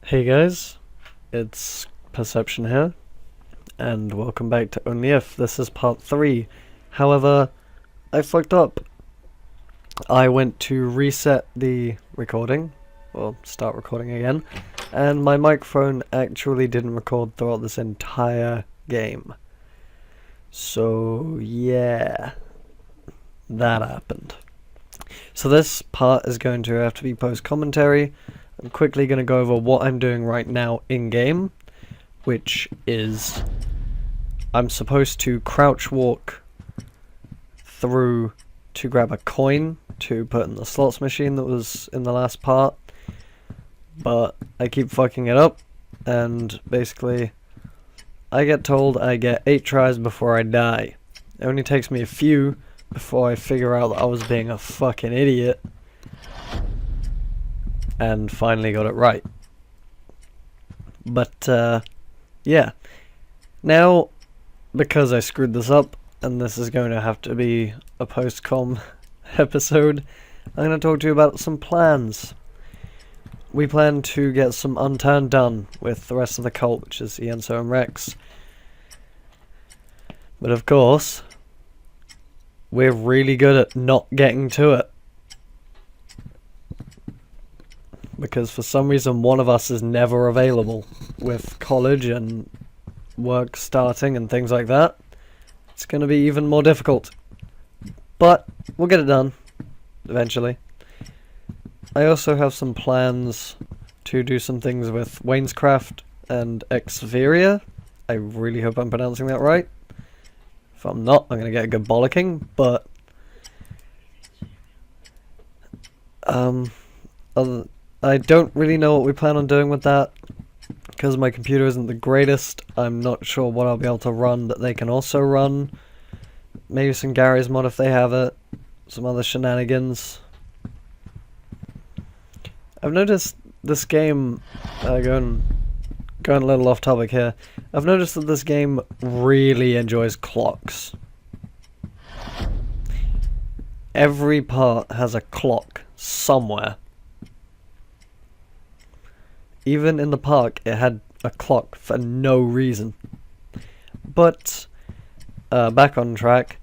Hey guys, it's Perception here, and welcome back to Only If. This is part 3. However, I fucked up. I went to reset the recording, or start recording again, and my microphone actually didn't record throughout this entire game. So, yeah, that happened. So this part is going to have to be post-commentary. I'm quickly going to go over what I'm doing right now in-game, which is I'm supposed to crouch walk through to grab a coin to put in the slots machine that was in the last part, but I keep fucking it up, and basically I get told I get 8 tries before I die. It only takes me a few before I figure out that I was being a fucking idiot and finally got it right. But yeah, now because I screwed this up and this is going to have to be a post-com episode, I'm going to talk to you about some plans. We plan to get some Unturned done with the rest of the cult, which is Enzo and Rex. But of course, we're really good at not getting to it, because for some reason one of us is never available with college and work starting and things like that. It's going to be even more difficult, but we'll get it done eventually. I also have some plans to do some things with Waynescraft and Xveria. I really hope I'm pronouncing that right. If I'm not, I'm going to get a good bollocking, but I don't really know what we plan on doing with that, because my computer isn't the greatest. I'm not sure what I'll be able to run that they can also run. Maybe some Gary's mod if they have it. Some other shenanigans. I've noticed this game, going a little off topic here, I've noticed that this game really enjoys clocks. Every part has a clock somewhere. Even in the park, it had a clock for no reason. But, back on track.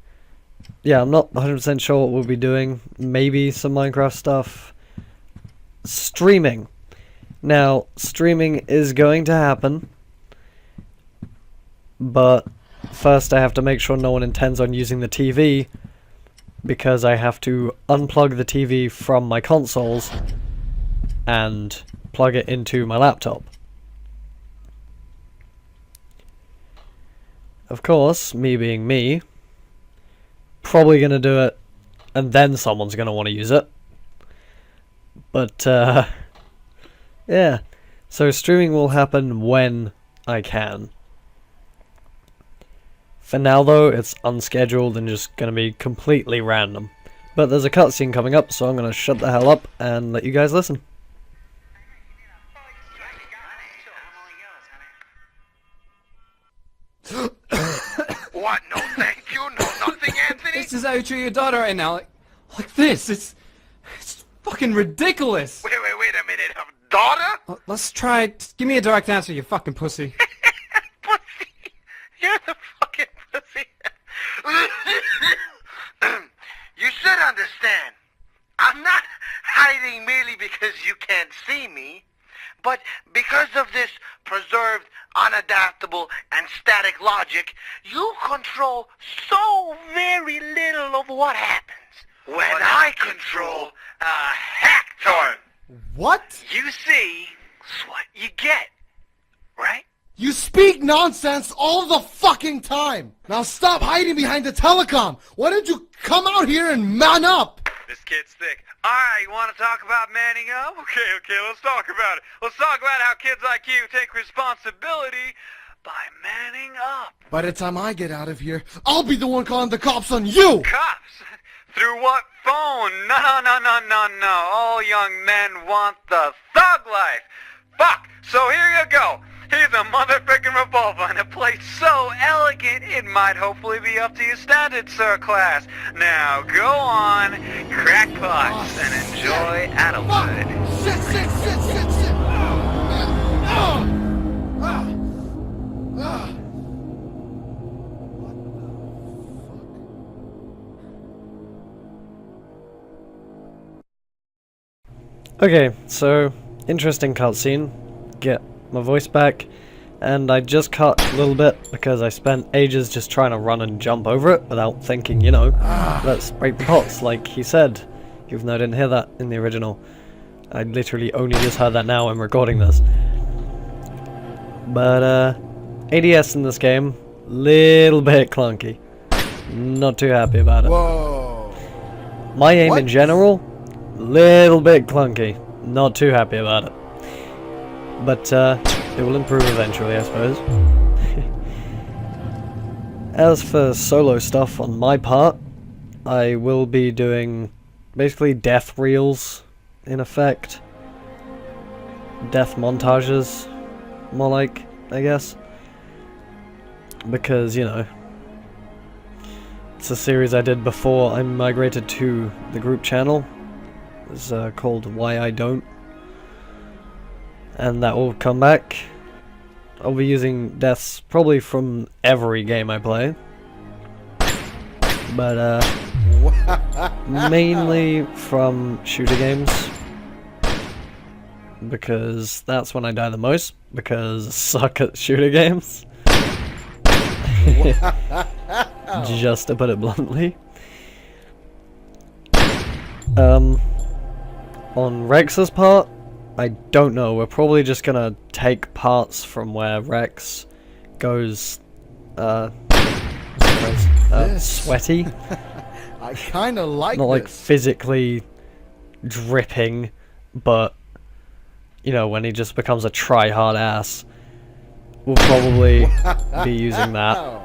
Yeah, I'm not 100% sure what we'll be doing. Maybe some Minecraft stuff. Streaming. Now, streaming is going to happen. But first I have to make sure no one intends on using the TV, because I have to unplug the TV from my consoles and plug it into my laptop. Of course, me being me, probably gonna do it, and then someone's gonna want to use it. But, yeah. So streaming will happen when I can. For now though, it's unscheduled and just gonna be completely random. But there's a cutscene coming up, so I'm gonna shut the hell up and let you guys listen. What? No thank you? No nothing, Anthony? This is how you treat your daughter right now. Like this. It's fucking ridiculous. Wait a minute. A daughter? Let's try it. Give me a direct answer, you fucking pussy. Pussy. You're the fucking pussy. You should understand. I'm not hiding merely because you can't see me, but because of this preserved, unadaptable, and static logic, you control so very little of what happens. When I control a hackathon, What? you see, it's what you get, right? You speak nonsense all the fucking time! Now stop hiding behind the telecom! Why don't you come out here and man up? This kid's thick. Alright, you want to talk about manning up? Okay, let's talk about it. Let's talk about how kids like you take responsibility by manning up. By the time I get out of here, I'll be the one calling the cops on you! Cops? Through what phone? No. All young men want the thug life. Fuck, so here you go. Here's a motherfucking revolver and a plate so elegant it might hopefully be up to your standards, sir class. Now go on, crack pipes and enjoy adulthood. Sit! Okay, so interesting cutscene. Get my voice back, and I just cut a little bit because I spent ages just trying to run and jump over it without thinking, you know, let's break the pots, like he said. Even though I didn't hear that in the original. I literally only just heard that now I'm recording this. But ADS in this game, little bit clunky. Not too happy about it. Whoa. My aim What? in general, little bit clunky. Not too happy about it. But it will improve eventually, I suppose. As for solo stuff on my part, I will be doing basically death reels, in effect. Death montages, more like, I guess. Because, you know, it's a series I did before I migrated to the group channel. It's called Why I Don't. And that will come back. I'll be using deaths probably from every game I play. But, mainly from shooter games. Because that's when I die the most, because I suck at shooter games. Just to put it bluntly. On Rex's part, I don't know. We're probably just gonna take parts from where Rex goes, sweaty. I kind of like Not like this. physically dripping, but, you know, when he just becomes a try-hard ass. We'll probably be using that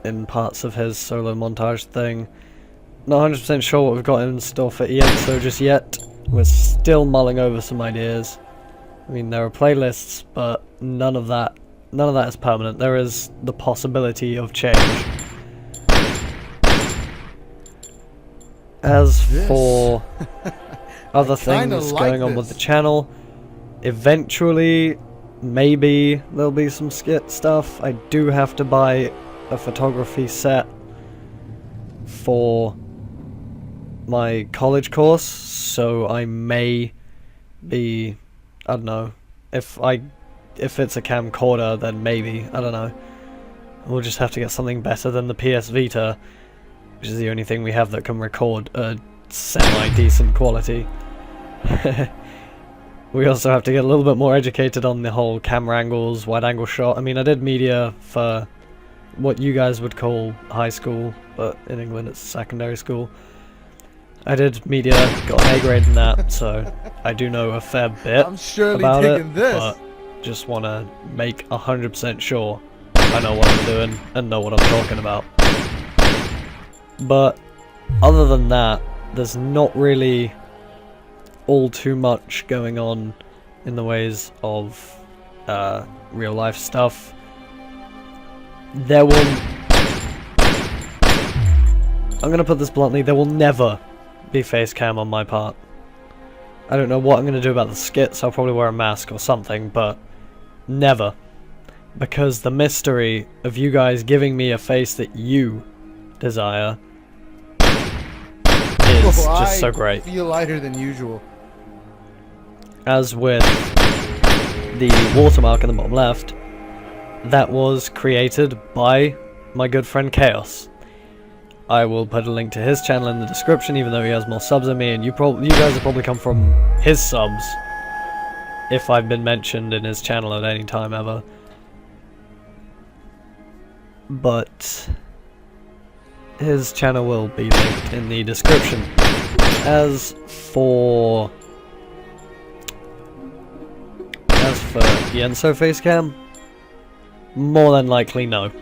in parts of his solo montage thing. Not 100% sure what we've got in store for ENSO just yet. We're still mulling over some ideas. I mean, there are playlists, but none of that is permanent. There is the possibility of change. As for other things going on with the channel, eventually, maybe there'll be some skit stuff. I do have to buy a photography set for my college course, so I may be, I don't know, if it's a camcorder, then maybe, I don't know. We'll just have to get something better than the PS Vita, which is the only thing we have that can record a semi-decent quality. We also have to get a little bit more educated on the whole camera angles, wide-angle shot. I mean, I did media for what you guys would call high school, but in England it's secondary school. I did media, got an A grade in that, so I do know a fair bit I'm surely about it, taking this. but just want to make 100% sure I know what I'm doing and know what I'm talking about. But other than that, there's not really all too much going on in the ways of real life stuff. There will, I'm gonna put this bluntly, there will never be face cam on my part. I don't know what I'm gonna do about the skits. I'll probably wear a mask or something, but never, because the mystery of you guys giving me a face that you desire is just so great. I feel lighter than usual. As with the watermark in the bottom left, that was created by my good friend Chaos. I will put a link to his channel in the description, even though he has more subs than me, and you guys have probably come from his subs if I've been mentioned in his channel at any time ever. But his channel will be linked in the description. As for Yenso facecam, more than likely no.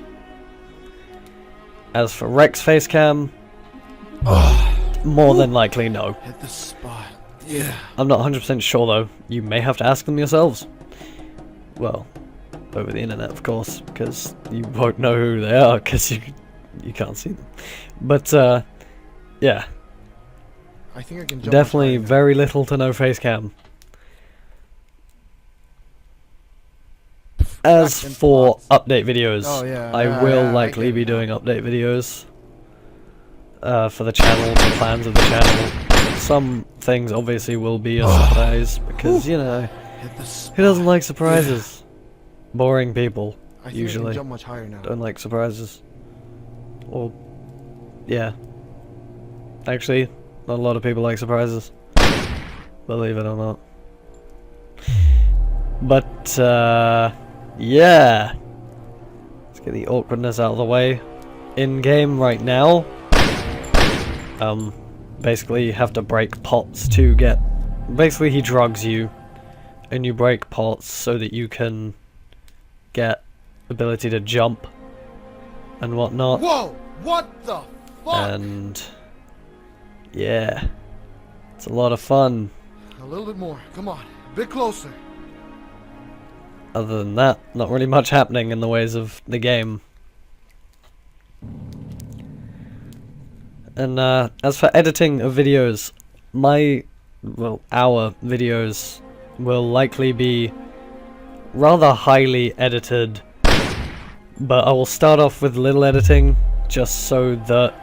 As for Rex facecam, more than likely no. Hit the spot. Yeah. I'm not 100% sure though. You may have to ask them yourselves. Well, over the internet of course, because you won't know who they are because you can't see them. But yeah, I think I can jump definitely on time. very little to no facecam. As Back and for forth. update videos, Oh, yeah, I yeah, will yeah, I likely get be it. doing update videos for the channel, the plans of the channel. some things obviously will be a surprise, because, you know, who doesn't like surprises? Boring people, I think I usually, can jump much higher now. don't like surprises. Or, yeah. Actually, not a lot of people like surprises. Believe it or not. But, yeah. Let's get the awkwardness out of the way. In-game right now, basically you have to break pots to get... Basically he drugs you, and you break pots so that you can get ability to jump and whatnot. Whoa! What the fuck? And yeah, it's a lot of fun. A little bit more. Come on. A bit closer. Other than that, not really much happening in the ways of the game. And as for editing of videos, our videos will likely be rather highly edited, but I will start off with little editing, just so that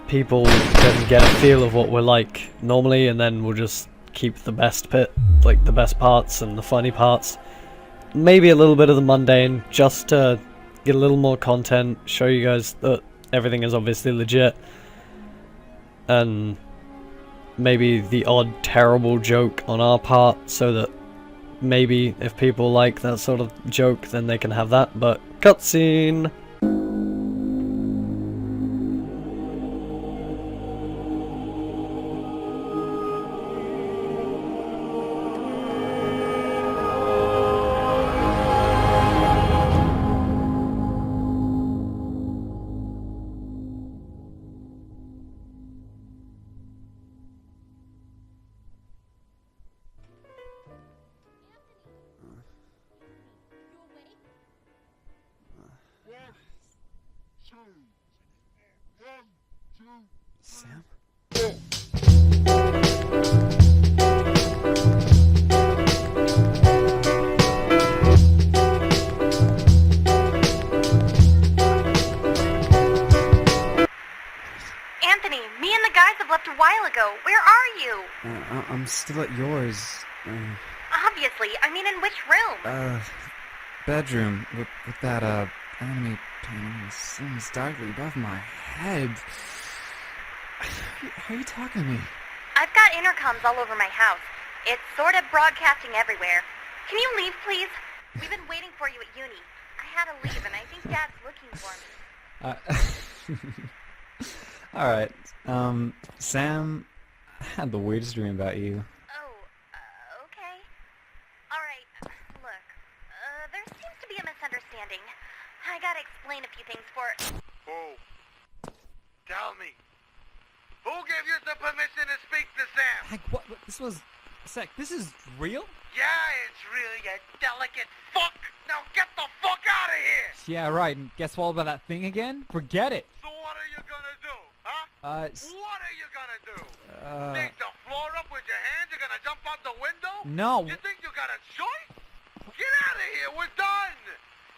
people can get a feel of what we're like normally, and then we'll just keep the best bit, like the best parts and the funny parts. Maybe a little bit of the mundane, just to get a little more content, show you guys that everything is obviously legit, and maybe the odd terrible joke on our part, so that maybe if people like that sort of joke, then they can have that. But cutscene. Sam? Anthony, me and the guys have left a while ago. Where are you? I'm still at yours. Obviously. I mean, in which room? Bedroom with that, enemy painting seems darkly above my head. How are you talking to me? I've got intercoms all over my house. It's sort of broadcasting everywhere. Can you leave, please? We've been waiting for you at uni. I had to leave, and I think Dad's looking for me. Alright, Sam had the weirdest dream about you. Oh, okay. Alright, look, there seems to be a misunderstanding. I gotta explain a few things for... Who? Tell me. Who gave you the permission to speak to Sam? Hank, what? This was... Sec, this is real? Yeah, it's real, you delicate fuck. Now get the fuck out of here. Yeah, right, and guess what about that thing again? Forget it! So what are you gonna do, huh? What are you gonna do? Dig the floor up with your hands? You're gonna jump out the window? No! You think you got a choice? Get out of here, we're done!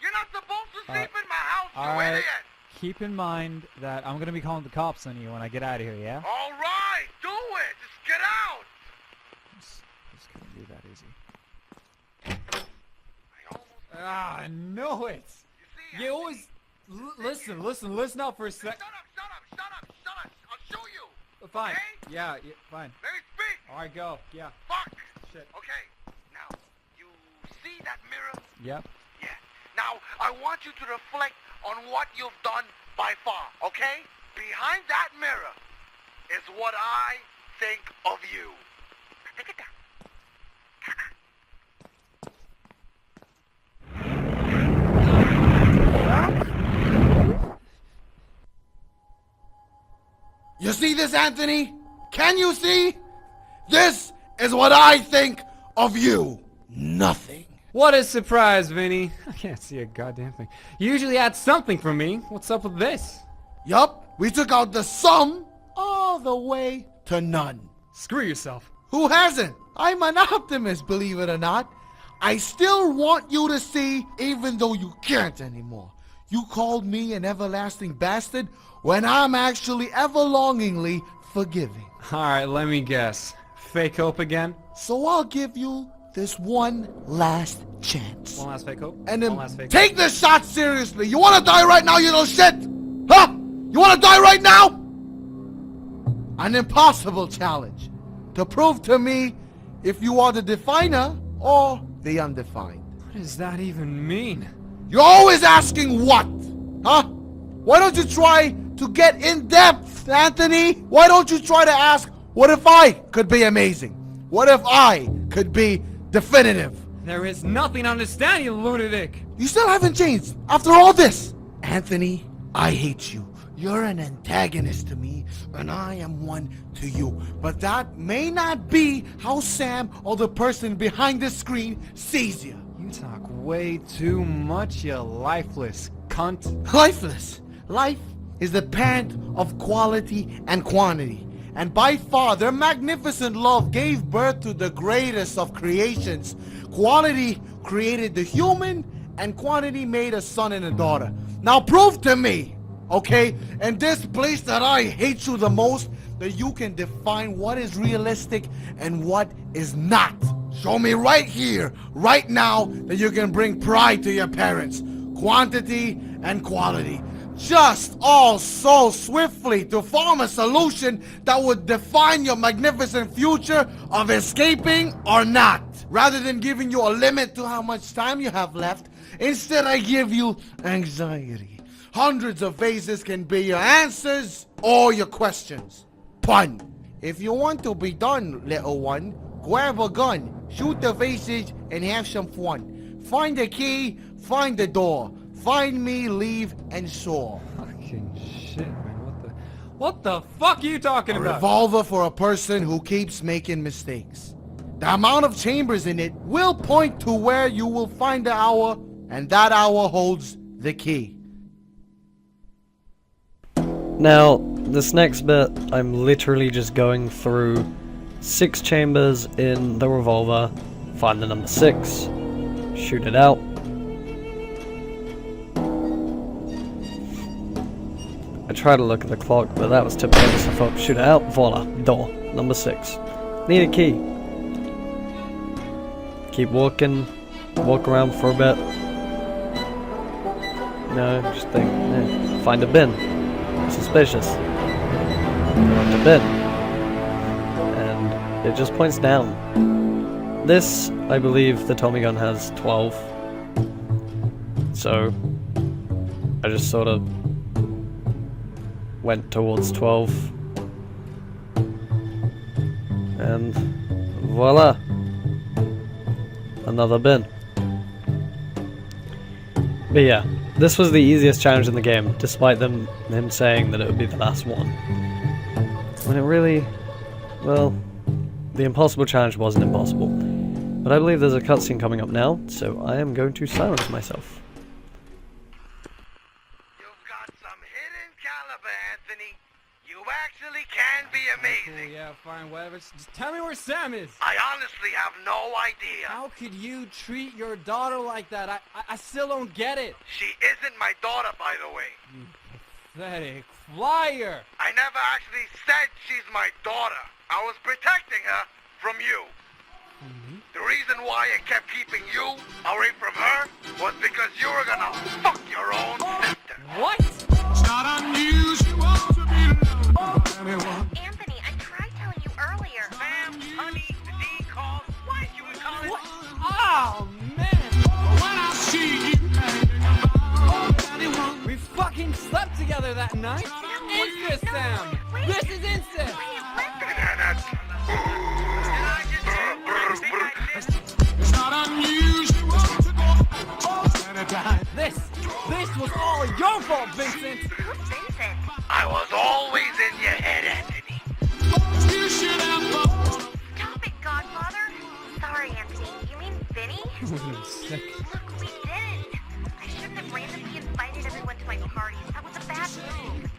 You're not supposed to sleep in my house, you Alright, idiot! keep in mind that I'm gonna be calling the cops on you when I get out of here, yeah? Alright, do it! Just get out! This couldn't be that easy. I almost... I know it! You see, You always... Listen up for a sec. Shut up! I'll show you! Fine. Okay? Yeah, fine. Let me speak! Alright, go. Yeah. Fuck! Shit. Okay, now, you see that mirror? Yep. Yeah. Now, I want you to reflect on what you've done by far, okay? Behind that mirror is what I think of you. Look at that. You see this, Anthony? Can you see? This is what I think of you. Nothing. What a surprise, Vinny. I can't see a goddamn thing. You usually add something from me. What's up with this? Yup, we took out the sum all the way to none. Screw yourself. Who hasn't? I'm an optimist, believe it or not. I still want you to see, even though you can't anymore. You called me an everlasting bastard when I'm actually ever-longingly forgiving. Alright, let me guess. Fake hope again? So I'll give you this one last chance. One last fake hope? And then One last fake take this shot seriously. You wanna die right now, you little shit? Huh? You wanna die right now? An impossible challenge. To prove to me if you are the definer or the undefined. What does that even mean? You're always asking what? Huh? Why don't you try to get in depth, Anthony? Why don't you try to ask, what if I could be amazing? What if I could be definitive? There is nothing to understand, you lunatic! You still haven't changed after all this. Anthony, I hate you. You're an antagonist to me, and I am one to you. But that may not be how Sam or the person behind the screen sees you. You talk way too much, you lifeless cunt. Lifeless. Life is the parent of quality and quantity. And by far, their magnificent love gave birth to the greatest of creations. Quality created the human, and quantity made a son and a daughter. Now prove to me, okay, in this place that I hate you the most, that you can define what is realistic and what is not. Show me right here, right now, that you can bring pride to your parents. Quantity and quality. Just all so swiftly to form a solution that would define your magnificent future of escaping or not. Rather than giving you a limit to how much time you have left, instead I give you anxiety. Hundreds of phases can be your answers or your questions. Pun. If you want to be done, little one, grab a gun, shoot the faces, and have some fun. Find the key, find the door. Find me, leave, and soar. Fucking shit, man. What the fuck are you talking A about? revolver for a person who keeps making mistakes. The amount of chambers in it will point to where you will find the hour, and that hour holds the key. Now, this next bit, I'm literally just going through 6 chambers in the revolver, find the number 6, shoot it out. I tried to look at the clock, but that was too big, so I thought, shoot it out, voila, door, number 6. Need a key. Keep walking, walk around for a bit. No, just think, find a bin. Suspicious. Find a bin. And it just points down. This, I believe, the Tommy gun has 12. So, I just sort of went towards 12, and voila, another bin. But yeah, this was the easiest challenge in the game, despite him saying that it would be the last one. When it really, well, the impossible challenge wasn't impossible. But I believe there's a cutscene coming up now, so I am going to silence myself. Anthony, you actually can be amazing. Oh, yeah, fine, whatever. Just tell me where Sam is. I honestly have no idea. How could you treat your daughter like that? I still don't get it. She isn't my daughter, by the way. You pathetic liar. I never actually said she's my daughter. I was protecting her from you. The reason why I kept keeping you away from her was because you were gonna fuck your own sister. What? It's not unusual to be loved by anyone. Anthony, I tried telling you earlier. Ma'am, honey, the D calls. Why'd you in college? What? Oh, man. When I see you hanging about anyone. We fucking slept together that night. Incest, Sam. Wait. This is incest. It's not unusual to go anytime. This was all your fault, Vincent. Who's Vincent? I was always in your head, Anthony. You should have known. Stop it, Godfather. Sorry, Anthony. You mean Vinny? Sick. Look, we didn't. I shouldn't have randomly invited everyone to my party. That was a bad move.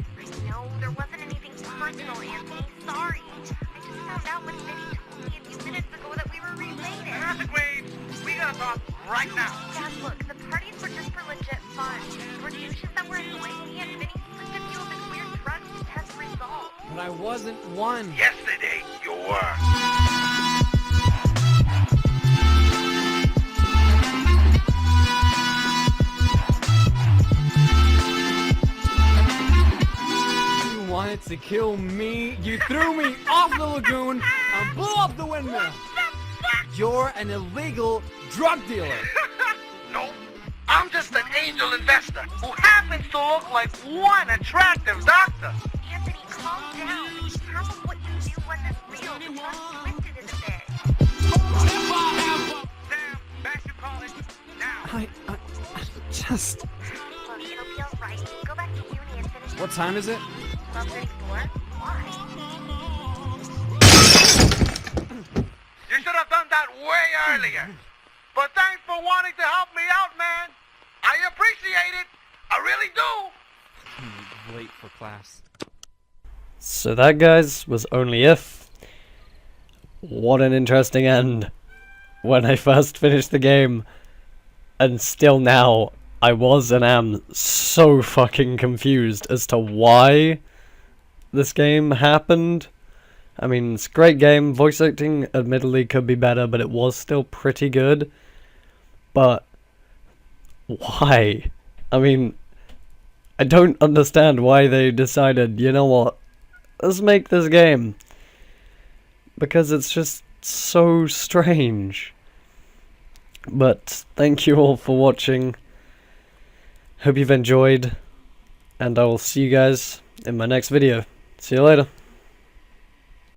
No, there wasn't anything personal, Anthony. Sorry. I just found out when Vinny told me a few minutes ago that we were related. Wait, we gotta talk right now. Dad, look, the parties were just for legit fun. There were douches that were annoying me, and Vinny slipped a few of his weird drugs to test results. But I wasn't one. Yesterday, you were. You wanted to kill me. You threw me off the lagoon and blew up the windmill. You're an illegal drug dealer. No, I'm just an angel investor who happens to look like one attractive doctor. Anthony, calm down. Half of what you do wasn't real. It was twisted in a bit. Sam, back to college now. I just... Look, it'll be alright. Go back to uni and finish. What time is it? 12:34. Why? You should have done that way earlier. But thanks for wanting to help me out, man. I appreciate it. I really do. I'm late for class. So that, guys, was Only If. What an interesting end. When I first finished the game, and still now, I was and am so fucking confused as to why this game happened. I mean, it's a great game. Voice acting admittedly could be better, but it was still pretty good. But why? I mean, I don't understand why they decided, you know what, let's make this game. Because it's just so strange. But thank you all for watching. Hope you've enjoyed. And I will see you guys in my next video. See you later.